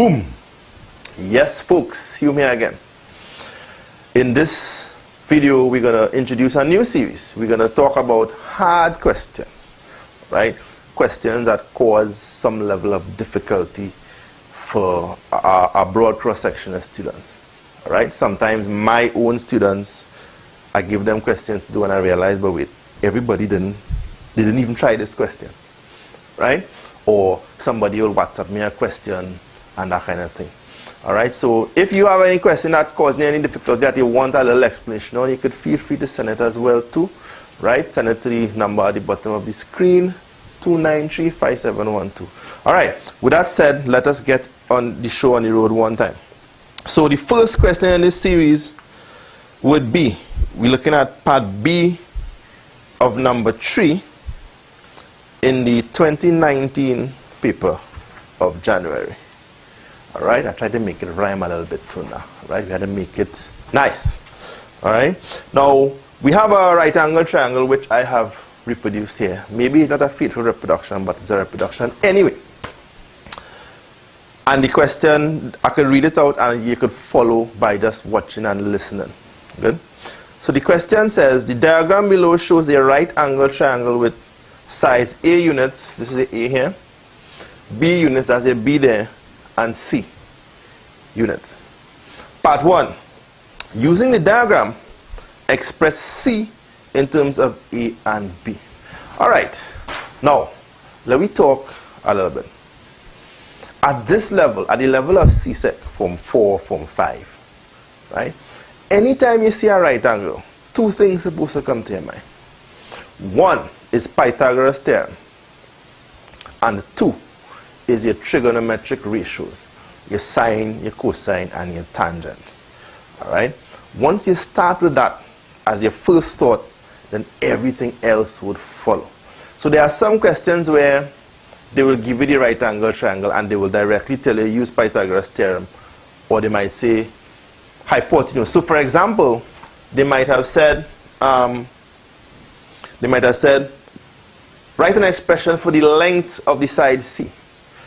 Boom! Yes, folks, Hume here again. In this video, we're going to introduce a new series. We're going to talk about hard questions, right? Questions that cause some level of difficulty for a broad cross-section of students, right? Sometimes my own students, I give them questions to do and I realize, but wait, everybody didn't even try this question, right? Or somebody will WhatsApp me a question and that kind of thing. All right, so if you have any question that causing any difficulty that you want a little explanation on, you could feel free to send it as well too, right? Send it to the number at the bottom of the screen, 293-5712. All right, with that said, let us get on the show on the road one time. So the first question in this series would be, we're looking at part B of number 3 in the 2019 paper of January. All right, I tried to make it rhyme a little bit too now. Right, we had to make it nice. All right, now we have a right angle triangle which I have reproduced here. Maybe it's not a faithful reproduction, but it's a reproduction anyway. And the question, I could read it out and you could follow by just watching and listening. Good. So the question says, the diagram below shows a right angle triangle with sides A units, this is a A here, B units, that's a B there, and C units. Part 1, using the diagram, express C in terms of A and B. Alright, now let me talk a little bit. At this level, at the level of CSEC, Form 4, Form 5, right? Anytime you see a right angle, two things are supposed to come to your mind. One is Pythagoras theorem, and 2 is your trigonometric ratios, your sine, your cosine, and your tangent. All right? Once you start with that as your first thought, then everything else would follow. So there are some questions where they will give you the right angle triangle and they will directly tell you use Pythagoras theorem, or they might say hypotenuse. So for example, they might have said write an expression for the length of the side C.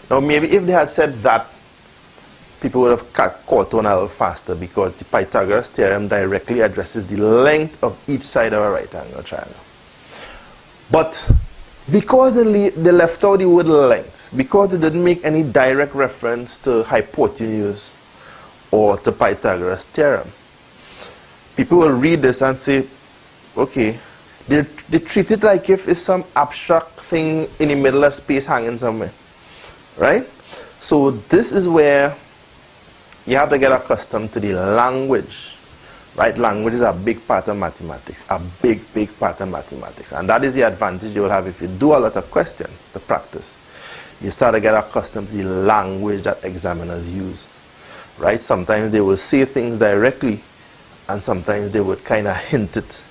Now maybe if they had said that, people would have caught on a little faster, because the Pythagoras theorem directly addresses the length of each side of a right angle triangle. But because they left out the word length, because they didn't make any direct reference to hypotenuse or to Pythagoras theorem, people will read this and say, okay, they treat it like if it's some abstract thing in the middle of space hanging somewhere, right? So this is where you have to get accustomed to the language, right? Language is a big part of mathematics, a big part of mathematics. And that is the advantage you will have if you do a lot of questions to practice. You start to get accustomed to the language that examiners use, right? Sometimes they will say things directly, and sometimes they would kind of hint it,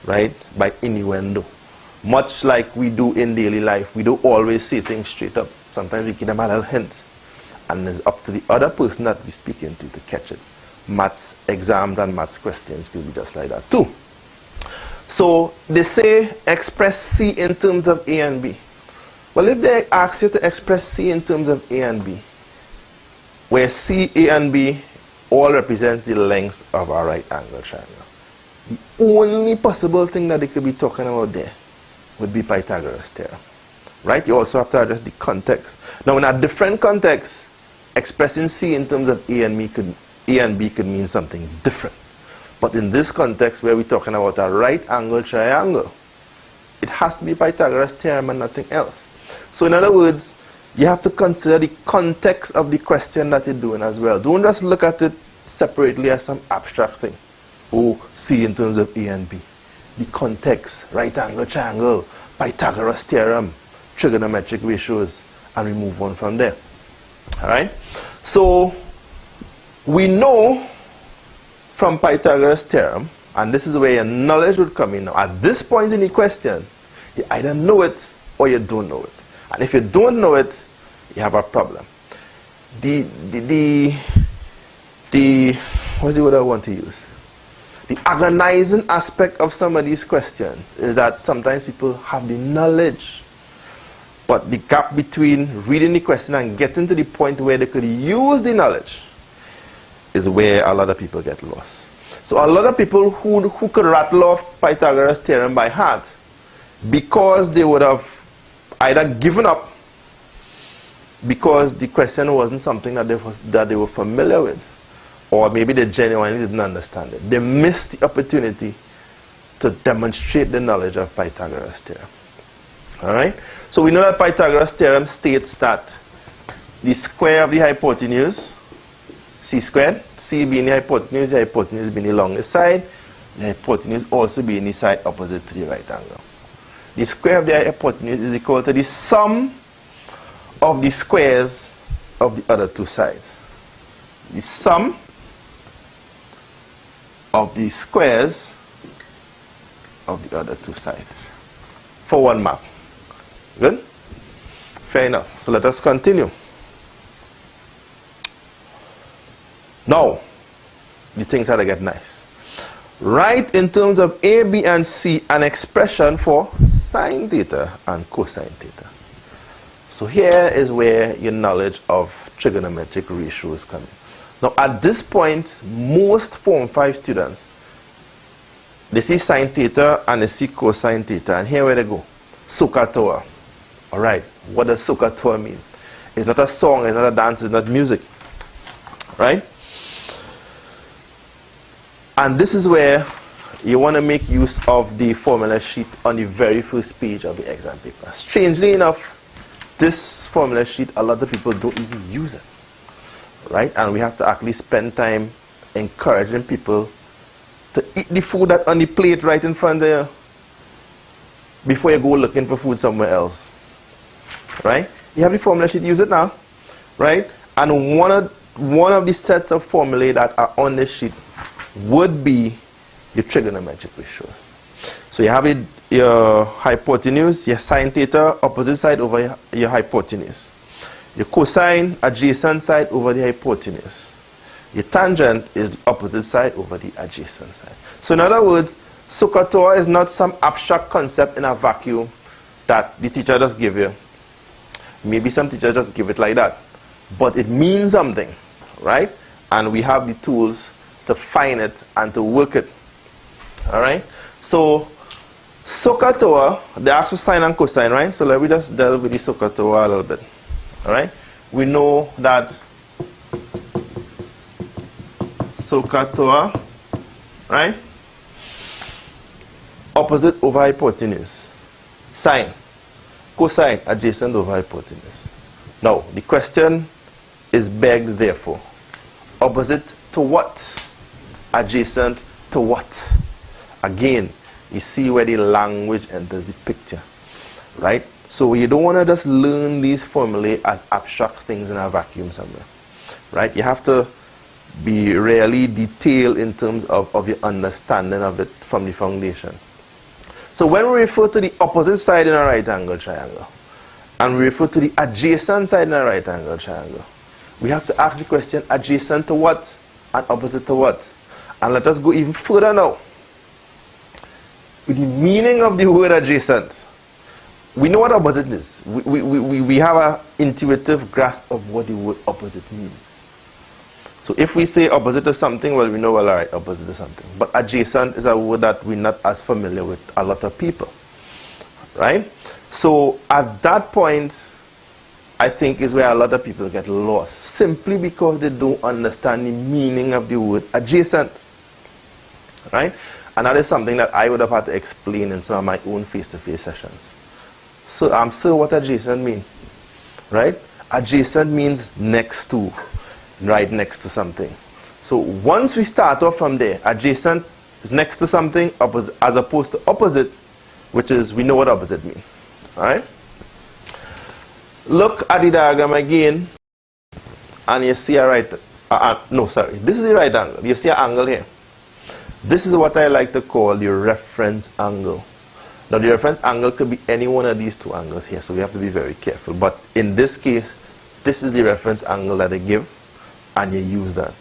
right, by innuendo. Much like we do in daily life, we don't always say things straight up. Sometimes we give them a little hint, and it's up to the other person that we're speaking to catch it. Maths exams and maths questions could be just like that too. So they say express C in terms of A and B. Well, if they ask you to express C in terms of A and B, where C, A and B all represents the lengths of a right angle triangle, the only possible thing that they could be talking about there would be Pythagoras theorem, right? You also have to address the context. Now, in a different context, expressing C in terms of A and B could mean something different. But in this context, where we're talking about a right angle triangle, it has to be Pythagoras theorem and nothing else. So in other words, you have to consider the context of the question that you're doing as well. Don't just look at it separately as some abstract thing. Oh, C in terms of A and B. The context, right angle triangle, Pythagoras theorem, trigonometric ratios, and we move on from there. Alright? So, we know from Pythagoras theorem, and this is where your knowledge would come in now. At this point in the question, you either know it or you don't know it. And if you don't know it, you have a problem. What's the word I want to use? The agonizing aspect of some of these questions is that sometimes people have the knowledge, But the gap between reading the question and getting to the point where they could use the knowledge is where a lot of people get lost. So a lot of people who could rattle off Pythagoras' theorem by heart, because they would have either given up because the question wasn't something that they were familiar with, or maybe they genuinely didn't understand it. They missed the opportunity to demonstrate the knowledge of Pythagoras' theorem. Alright? So we know that Pythagoras' theorem states that the square of the hypotenuse, c squared, c being the hypotenuse being the longest side, the hypotenuse also being the side opposite to the right angle. The square of the hypotenuse is equal to the sum of the squares of the other two sides. The sum of the squares of the other two sides for one mark. Good? Fair enough. So let us continue. Now, the things how to get nice. Write in terms of A, B, and C an expression for sine theta and cosine theta. So here is where your knowledge of trigonometric ratios comes in. Now at this point, most Form 5 students, they see sine theta and they see cosine theta, and here where they go. SOHCAHTOA. Alright, what does SOHCAHTOA mean? It's not a song, it's not a dance, it's not music. Right? And this is where you want to make use of the formula sheet on the very first page of the exam paper. Strangely enough, this formula sheet, a lot of people don't even use it. Right? And we have to actually spend time encouraging people to eat the food that's on the plate right in front of you before you go looking for food somewhere else. Right? You have the formula sheet, use it now. Right? And one of the sets of formulae that are on this sheet would be your trigonometric ratios. So you have your hypotenuse, your sine theta, opposite side over your hypotenuse. Your cosine, adjacent side over the hypotenuse. Your tangent is the opposite side over the adjacent side. So in other words, SOHCAHTOA is not some abstract concept in a vacuum that the teacher just give you. Maybe some teacher just give it like that. But it means something, right? And we have the tools to find it and to work it. Alright? So SOHCAHTOA, they ask for sine and cosine, right? So let me just delve with the SOHCAHTOA a little bit. Alright? We know that SOHCAHTOA, right? Opposite over hypotenuse. Sine. Cosine, adjacent over hypotenuse. Now, the question is begged therefore. Opposite to what? Adjacent to what? Again, you see where the language enters the picture, right? So you don't want to just learn these formulae as abstract things in a vacuum somewhere, right? You have to be really detailed in terms of your understanding of it from the foundation. So when we refer to the opposite side in a right angle triangle, and we refer to the adjacent side in a right angle triangle, we have to ask the question, adjacent to what and opposite to what? And let us go even further now. With the meaning of the word adjacent, we know what opposite is. We have an intuitive grasp of what the word opposite means. So if we say opposite to something, well, we know, well, all right, opposite to something. But adjacent is a word that we're not as familiar with a lot of people, right? So at that point, I think is where a lot of people get lost, simply because they don't understand the meaning of the word adjacent, right? And that is something that I would have had to explain in some of my own face-to-face sessions. So sir, what adjacent mean? Right? Adjacent means next to, right next to something. So once we start off from there, adjacent is next to something, as opposed to opposite, which is, we know what opposite means. Alright? Look at the diagram again, and you see a right, this is the right angle. You see an angle here. This is what I like to call the reference angle. Now the reference angle could be any one of these two angles here, so we have to be very careful. But in this case, this is the reference angle that they give, and you use that.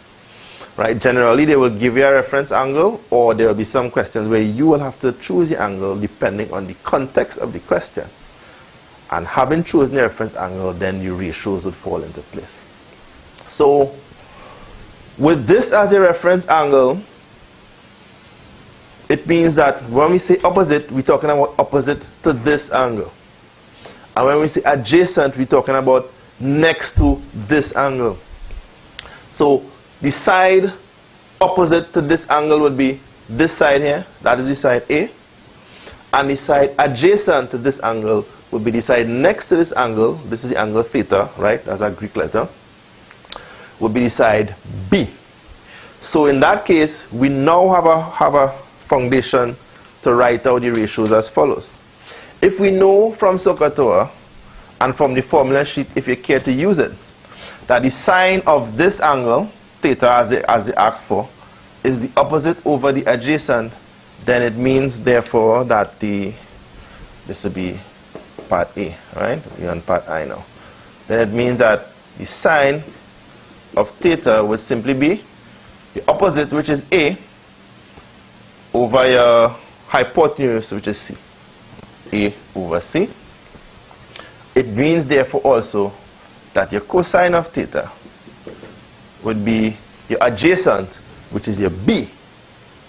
Right? Generally, they will give you a reference angle, or there will be some questions where you will have to choose the angle depending on the context of the question. And having chosen the reference angle, then the ratios would fall into place. So, with this as a reference angle, it means that when we say opposite, we're talking about opposite to this angle. And when we say adjacent, we're talking about next to this angle. So, the side opposite to this angle would be this side here, that is the side A. And the side adjacent to this angle would be the side next to this angle. This is the angle theta, right? That's a Greek letter. Would be the side B. So in that case, we now have a foundation to write out the ratios as follows. If we know from SOHCAHTOA and from the formula sheet, if you care to use it, that the sine of this angle, theta as they asked for, is the opposite over the adjacent, then it means therefore that this would be part A, right? We're on part I now. Then it means that the sine of theta would simply be the opposite, which is A, over your hypotenuse, which is C. A over C. It means therefore also that your cosine of theta would be your adjacent, which is your B,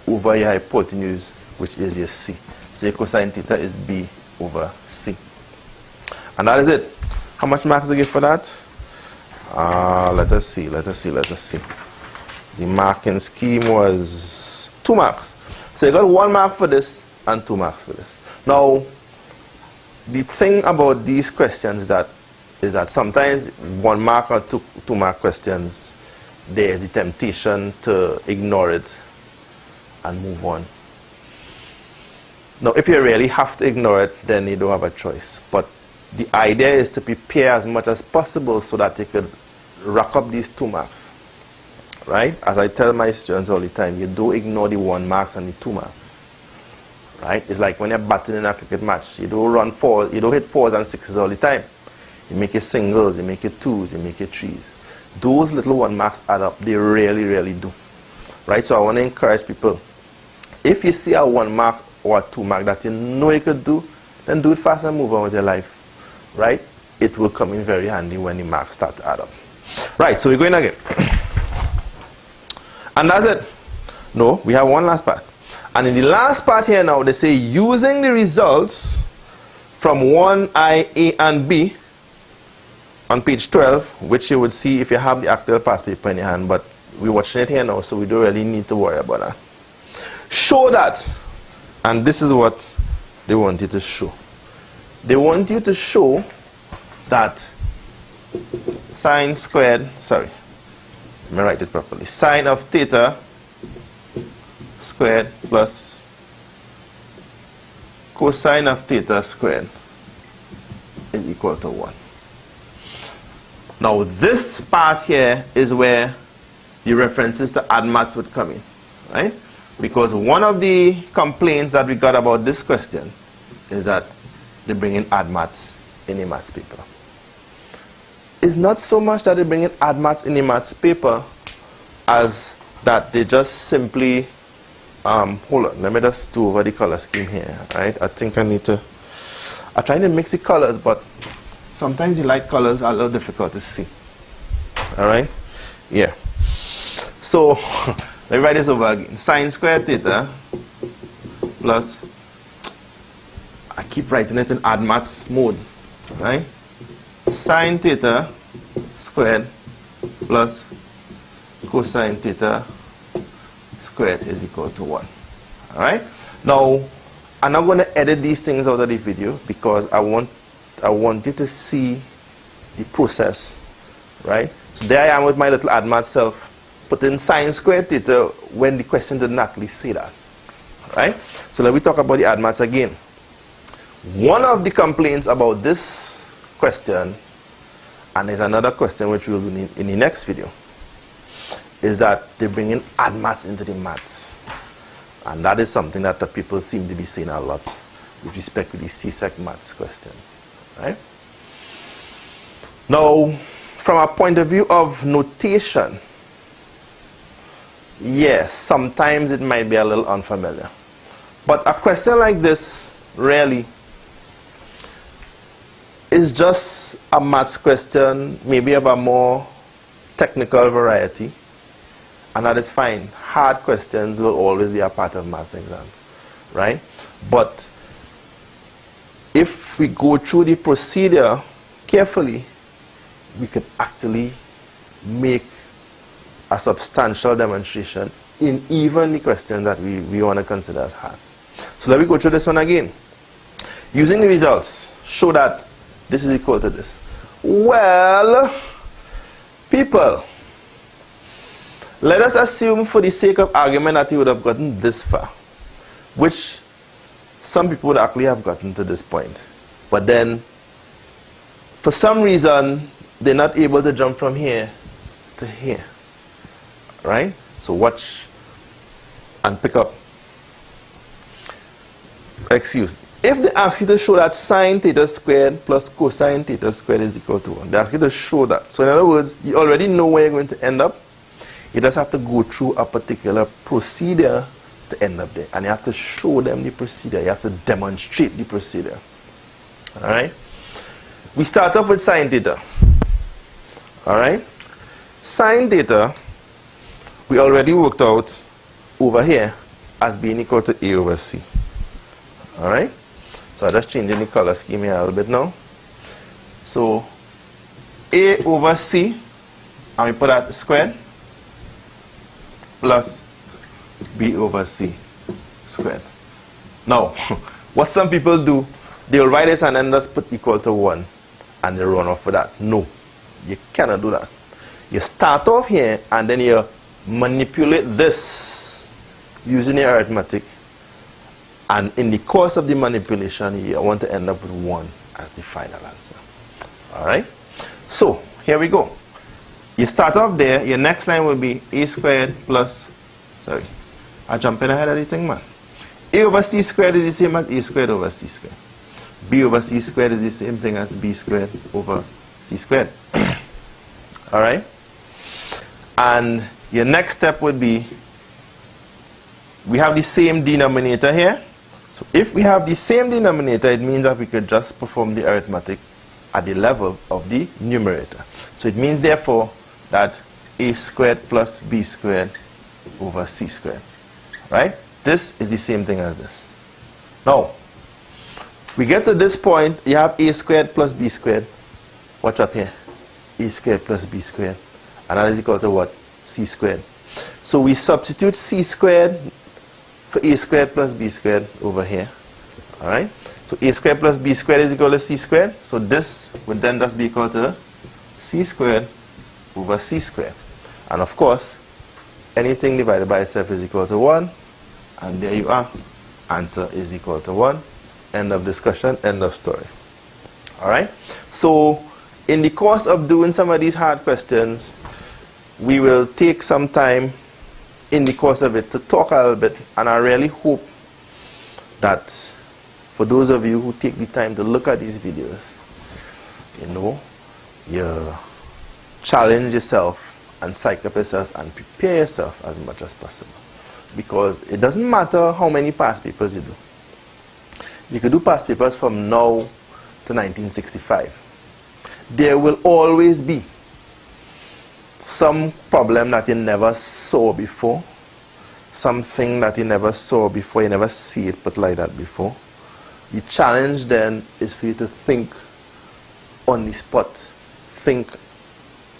over your hypotenuse, which is your C. So your cosine theta is B over C. And that is it. How much marks do you give for that? Let us see. The marking scheme was 2 marks. So you got 1 mark for this and 2 marks for this. Now, the thing about these questions is that sometimes 1 mark or 2 mark questions, there is a temptation to ignore it and move on. Now, if you really have to ignore it, then you don't have a choice. But the idea is to prepare as much as possible so that you could rack up these 2 marks. Right? As I tell my students all the time, you don't ignore the 1 marks and the 2 marks. Right? It's like when you're batting in a cricket match. You don't hit 4s and 6s all the time. You make your singles, you make your 2s, you make your 3s. Those little 1 marks add up. They really, really do. Right? So I want to encourage people. If you see a 1 mark or a 2 mark that you know you could do, then do it fast and move on with your life. Right? It will come in very handy when the marks start to add up. Right, so we're going again. And that's it. No, we have one last part. And in the last part here now, they say using the results from 1I, A, and B on page 12, which you would see if you have the actual past paper in your hand, but we're watching it here now, so we don't really need to worry about that. Show that, and this is what they want you to show. They want you to show that sine squared, sorry, let me write it properly. Sine of theta squared plus cosine of theta squared is equal to 1. Now this part here is where the references to ADMATS would come in, right? Because one of the complaints that we got about this question is that they bring in ADMATS in a maths paper. It's not so much that they bring in ADMATS in a maths paper as that they just simply, hold on, let me just do over the color scheme here, right? I think I need to, I'm trying to mix the colors, but sometimes the light colors are a little difficult to see. All right? Yeah. So, let me write this over again. Sine squared theta plus, I keep writing it in ADMATS mode, right? Sine theta squared plus cosine theta squared is equal to 1. All right? Now, I'm not going to edit these things out of the video because I want you to see the process, right? So there I am with my little ADMATS self, putting sine squared theta when the question didn't actually say that, right? So let me talk about the ADMATS again. One of the complaints about this question, and there's another question which we'll do in the next video, is that they bring in ADMATS into the maths. And that is something that the people seem to be saying a lot with respect to the CSEC maths question. Right? Now, from a point of view of notation, yes, sometimes it might be a little unfamiliar. But a question like this, really, is just a maths question, maybe of a more technical variety, and that is fine. Hard questions will always be a part of maths exams, right? But if we go through the procedure carefully, we could actually make a substantial demonstration in even the questions that we want to consider as hard. So let me go through this one again. Using the results, show that this is equal to this. Well, people, let us assume for the sake of argument that you would have gotten this far, which some people would actually have gotten to this point. But then, for some reason, they're not able to jump from here to here. Right? So watch and pick up. Excuse. If they ask you to show that sine theta squared plus cosine theta squared is equal to 1, they ask you to show that. So in other words, you already know where you're going to end up. You just have to go through a particular procedure to end up there. And you have to show them the procedure. You have to demonstrate the procedure. Alright? We start off with sine theta. Alright? Sine theta, we already worked out over here as being equal to A over C. Alright? So I'm just changing the color scheme here a little bit now. So A over C, and we put that squared, plus B over C squared. Now, what some people do, they'll write this and then just put equal to 1 and they run off with that. No, you cannot do that. You start off here and then you manipulate this using your arithmetic, and in the course of the manipulation you want to end up with 1 as the final answer. Alright? So, here we go. You start off there, your next line will be A squared plus, sorry, I'm jumping ahead of the thing, man. A over C squared is the same as A squared over C squared. B over C squared is the same thing as B squared over C squared. Alright? And your next step would be, we have the same denominator here. So if we have the same denominator, it means that we could just perform the arithmetic at the level of the numerator. So it means therefore that A squared plus B squared over C squared. Right? This is the same thing as this. Now, we get to this point, you have A squared plus B squared. Watch up here. A squared plus B squared. And that is equal to what? C squared. So we substitute C squared for A squared plus B squared over here. Alright? So A squared plus B squared is equal to C squared. So this would then just be equal to C squared over C squared. And of course, anything divided by itself is equal to 1. And there you are. Answer is equal to 1. End of discussion, end of story. Alright? So, in the course of doing some of these hard questions, we will take some time in the course of it to talk a little bit, and I really hope that for those of you who take the time to look at these videos, you know, you challenge yourself and psych up yourself and prepare yourself as much as possible. Because it doesn't matter how many past papers you do. You could do past papers from now to 1965. There will always be some problem that you never saw before, something that you never saw before, you never see it put like that before. The challenge then is for you to think on the spot, think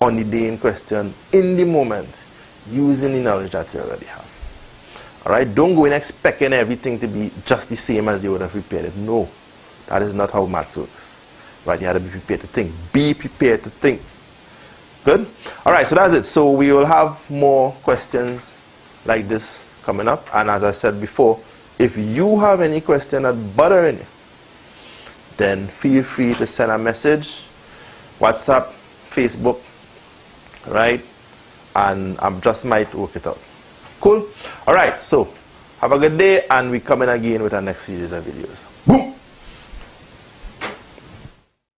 on the day in question, in the moment, using the knowledge that you already have. Alright, don't go in expecting everything to be just the same as you would have prepared it. No, that is not how maths works. Right, you have to be prepared to think. Be prepared to think. Good? Alright, so that's it. So we will have more questions like this coming up. And as I said before, if you have any question that bothering you, then feel free to send a message, WhatsApp, Facebook, right? And I just might work it out. Cool? Alright, so have a good day, and we come in again with our next series of videos. Boom!